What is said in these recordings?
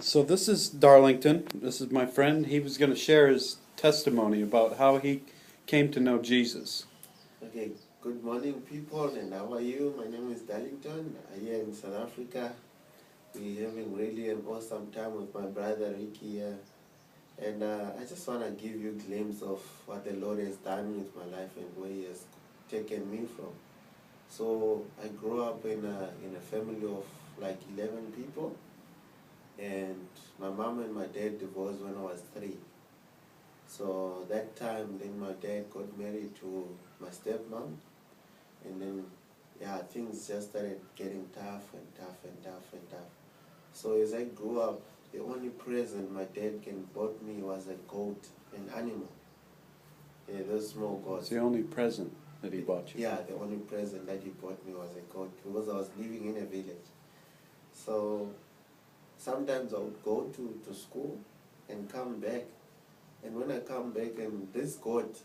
So this is Darlington. This is my friend. He was going to share his testimony about how he came to know Jesus. Okay, good morning people, and how are you? My name is Darlington. I am in South Africa. We're having really an awesome time with my brother Ricky here. And I just want to give you a glimpse of what the Lord has done with my life and where He has taken me from. So I grew up in a family of like 11 people, and my mom and my dad divorced when I was 3. So that time, then my dad got married to my stepmom, and then yeah, things just started getting tough and tough and tough and tough. So as I grew up, the only present my dad can bought me was a goat, an animal. Yeah, those small goats. It's the only present that he bought you. Yeah, the only present that he bought me was a goat because I was living in a village. So sometimes I would go to school and come back. And when I come back and this goat,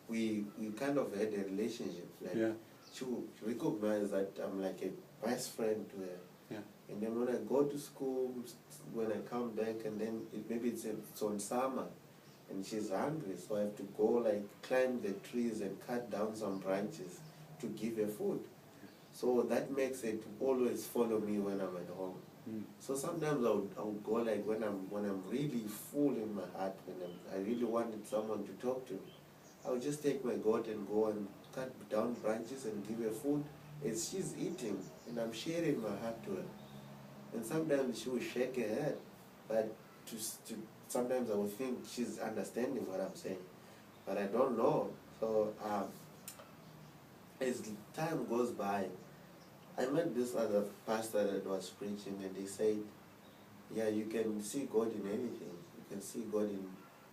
we kind of had a relationship. Like Yeah. she recognized that I'm like a best friend to her. Yeah. And then when I go to school, when I come back, and then maybe it's on summer, and she's hungry, so I have to go like climb the trees and cut down some branches to give her food. So that makes it always follow me when I'm at home. So sometimes I would go like when I'm really full in my heart, when I really wanted someone to talk to, I would just take my goat and go and cut down branches and give her food as she's eating, and I'm sharing my heart to her. And sometimes she will shake her head, but sometimes I will think she's understanding what I'm saying, but I don't know. So as time goes by, I met this other pastor that was preaching, and he said, yeah, you can see God in anything. You can see God in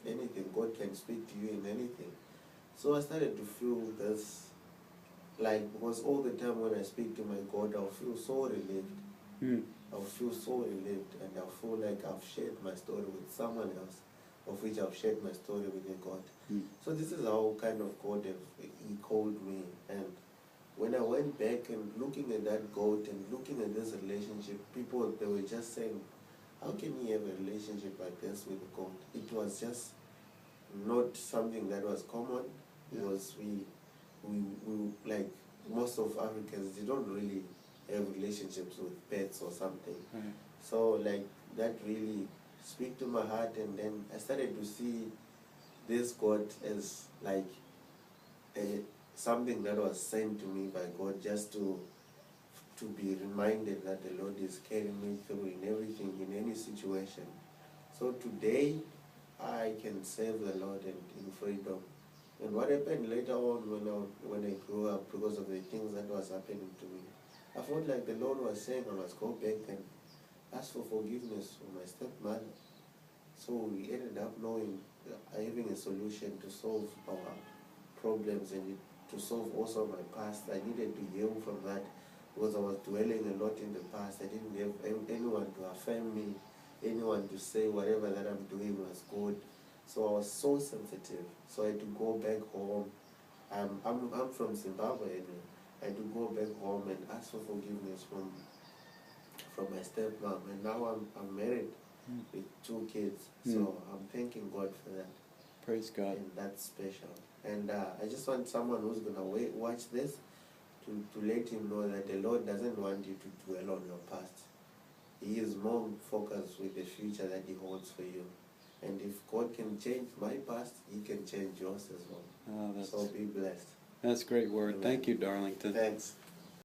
anything. God can speak to you in anything. So I started to feel this, like, because all the time when I speak to my God, I'll feel so relieved. I'll feel so relieved, and I'll feel like I've shared my story with someone else, of which I've shared my story with a God. So this is how kind of God He called me. And when I went back and looking at that God and looking at this relationship, people, they were just saying, how can you have a relationship like this with God? It was just not something that was common, because we like most of Africans, they don't really have relationships with pets or something. So like that really speak to my heart, and then I started to see this God as like something that was sent to me by God, just to be reminded that the Lord is carrying me through in everything, in any situation. So today I can serve the Lord in freedom. And what happened later on when I grew up, because of the things that was happening to me, I felt like the Lord was saying I must go back and ask for forgiveness for my stepmother. So we ended up having a solution to solve our problems, and to solve also my past. I needed to heal from that, because I was dwelling a lot in the past. I didn't have anyone to affirm me, anyone to say whatever that I'm doing was good. So I was so sensitive. So I had to go back home. I'm from Zimbabwe, and I had to go back home and ask for forgiveness from my stepmom. And now I'm married with 2 kids. So I'm thanking God for that. Praise God. And that's special. And I just want someone who's going to watch this to let him know that the Lord doesn't want you to dwell on your past. He is more focused with the future that He holds for you. And if God can change my past, He can change yours as well. Oh, So be blessed. that's great word. Amen. Thank you, Darlington. Thanks.